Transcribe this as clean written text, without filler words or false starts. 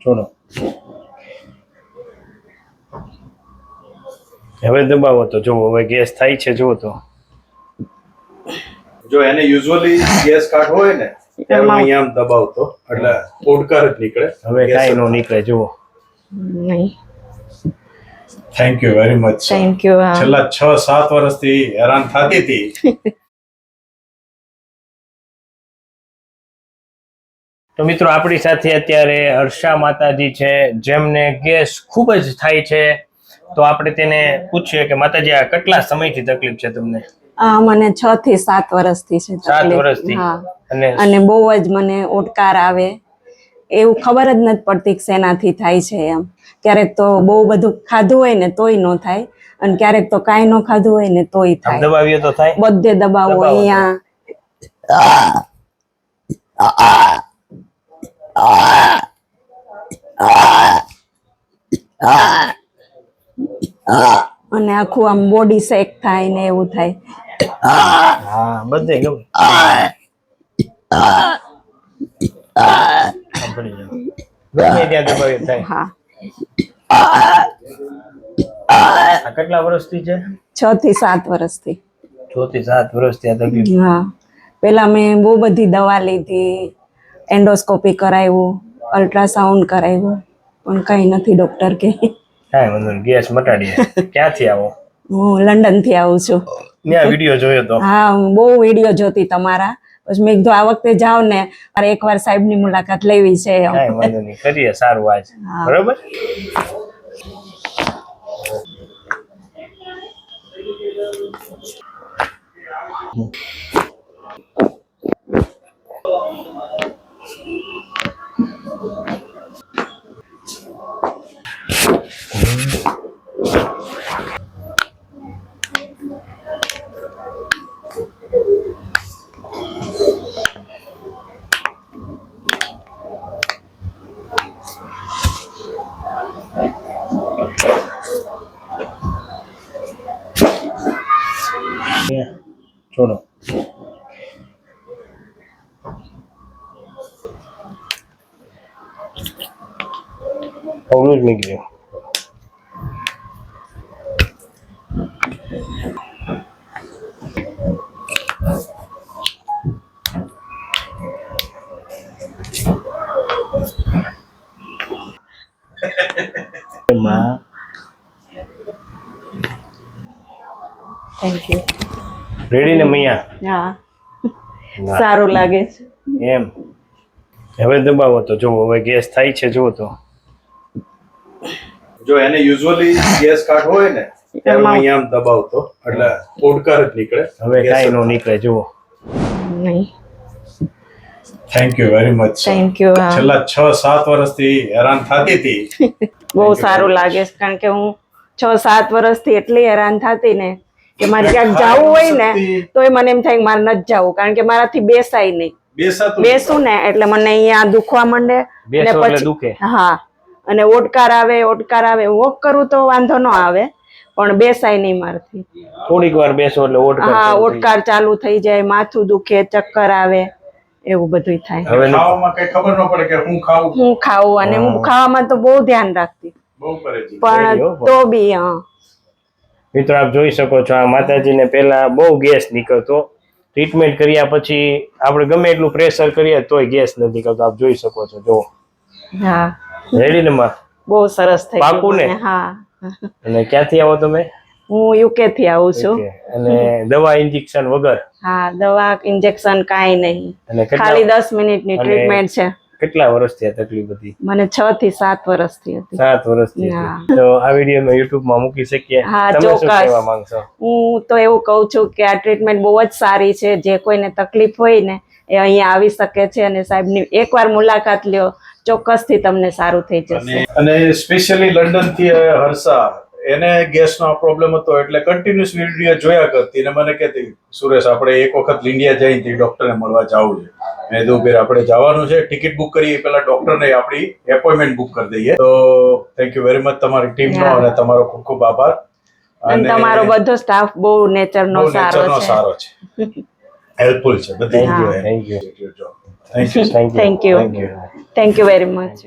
છોડો હવે દબાવો તો જો હવે ગેસ થાય છે જો તો જો એને યુઝ્યુઅલી ગેસ કાઢવો હોય ને એમાં અહીંયા આમ દબાવતો એટલે ઓડકાર જ નીકળે. હવે કાંઈ નો નીકળે જુઓ. નહીં. Thank you very much. Thank you. છેલ્લા 6-7 વર્ષથી હેરાન થતી હતી. તો મિત્રો આપણી સાથે અત્યારે હર્ષા માતાજી છે જેમને ગેસ ખૂબ જ થાય છે. તો આપણે તેને પૂછીએ કે માતાજી આ કેટલા સમયથી તકલીફ છે તમને? મને 6 થી 7 વર્ષથી છે તકલીફ. 7 વર્ષથી. હા. અને બહુ જ મને ઓડકાર આવે, એવું ખબર જ નથી પડતી કે શેનાથી થાય છે એમ. ક્યારેક તો બહુ બધું ખાધું હોય ને તોય ન થાય, અને ક્યારેક તો કાંઈ ન ખાધું હોય ને તોય થાય. દબાવીએ તો થાય? બધે દબાવો અહીંયા. અને આખું આમ બોડી શેક થાય ને એવું થાય. હા બધે ગમે. ત્યાં દબાવીએ થાય. હા. આ કેટલા વર્ષથી છે? 6 થી 7 વર્ષથી. 6 થી 7 વર્ષથી આ તકલીફ. હા. પેલા મેં બહુ બધી દવા લીધી, એન્ડોસ્કોપી કરાવ્યું, અલ્ટ્રાસાઉન્ડ કરાવ્યું, પણ કઈ નથી ડોક્ટર કે. કાંઈ વાંધો નહીં, ગેસ મટાડીએ. ક્યાંથી આવો? હું લંડન થી આવું છું. મેં વિડીયો જોયો તો. હા, હું બહુ વિડીયો જોતી તમારા. પછી મેં કીધું આ વખતે જાવ ને મારે એકવાર સાહેબની મુલાકાત લેવી છે. કાંઈ વાંધો નહીં, કરીએ સારું આજ. બરોબર. છોડો ઓલું જ નીકળ્યું. Thank you. રેડી ને મૈયા? હા, સારું લાગે છે એમ. હવે દબાવો તો જો હવે ગેસ થાય છે જો તો. જો એને યુઝ્યુઅલી ગેસ કાઢવો હોય ને એમાં અહીંયા આમ દબાવતો એટલે ઓડકાર જ નીકળે. હવે કાંઈ નો નીકળે જુઓ. નહીં. Thank you very much. Thank you. છેલ્લા 6-7 વર્ષથી હેરાન થતી હતી. બહુ સારું લાગે છે, કારણ કે હું 6-7 વર્ષથી એટલી હેરાન થતી ને કે મારે ક્યાંક જવું હોય ને તો એ મને એમ થાય કે મારે નથી જવું, કારણ કે મારાથી બેસાય નહીં. બેસું ને એટલે મને અહીંયા દુખવા માંડે ને પછી હા, અને ઓડકાર આવે. વોક કરું તો વાંધો ન આવે, પણ બેસાય નહીં મારથી. થોડીક વાર બેસો એટલે ઓડકાર. હા, ઓડકાર ચાલુ થઈ જાય, માથું દુખે, ચક્કર આવે, એવું બધું થાય. હવે ખાવામાં કઈ ખબર ન પડે કે હું ખાવું, અને હું ખાવામાં તો બહુ ધ્યાન રાખતી, પણ તો બી. મિત્રો આપ જોઈ શકો છો આ માતાજીને પહેલા બહુ ગેસ નીકળતો. ટ્રીટમેન્ટ કર્યા પછી આપણે ગમે એટલું પ્રેશર કરીએ તોય ગેસ નથી નીકળતો. આપ જોઈ શકો છો. જો હા, રેડી ને માં? બહુ સરસ થઈ પાકું ને? હા. અને ક્યાંથી આવો તમે? હું યુકે થી આવું છું. અને દવા ઇન્જેક્શન વગર? હા, દવા ઇન્જેક્શન કાંઈ નહીં, ખાલી 10 મિનિટની ટ્રીટમેન્ટ છે. કેટલા વર્ષથી આ તકલીફ હતી? મને 6 થી 7 વર્ષથી હતી. 7 વર્ષથી. તો આ વિડીયો મેં YouTube માં મૂકી શકીએ? હા, ચોક્કસ. હું તો એવું કહું છું કે આ ટ્રીટમેન્ટ બહુ જ સારી છે. જે કોઈને તકલીફ હોય ને એ અહીંયા આવી શકે છે, અને સાહેબની એકવાર મુલાકાત લ્યો, ચોક્કસથી તમને સારું થઈ જશે. અને સ્પેશિયલી લંડન થી હર્ષા, એને ગેસનો પ્રોબ્લેમ હતો એટલે કન્ટિન્યુઅસ વિડીયો જોયા કરતી ને મને કહેતી સુરેશ આપણે એક વખત ઇન્ડિયા જઈને ડોક્ટરને મળવા જવું છે. મેં કીધું બેન આપણે જવાનું છે, ટિકિટ બુક કરીએ પેલા ડોક્ટરને આપણી એપોઇન્ટમેન્ટ બુક કરી દઈએ. તો થેન્ક યુ વેરી મચ તમારી ટીમનો Yeah. અને તમારો ખૂબ ખૂબ આભાર. અને તમારો બધો સ્ટાફ બહુ નેચરનો બહુ સારો નેચરનો છે. સારો છે, હેલ્પફુલ છે બધી. થેન્ક યુ હા. Thank you thank you. Thank you very much.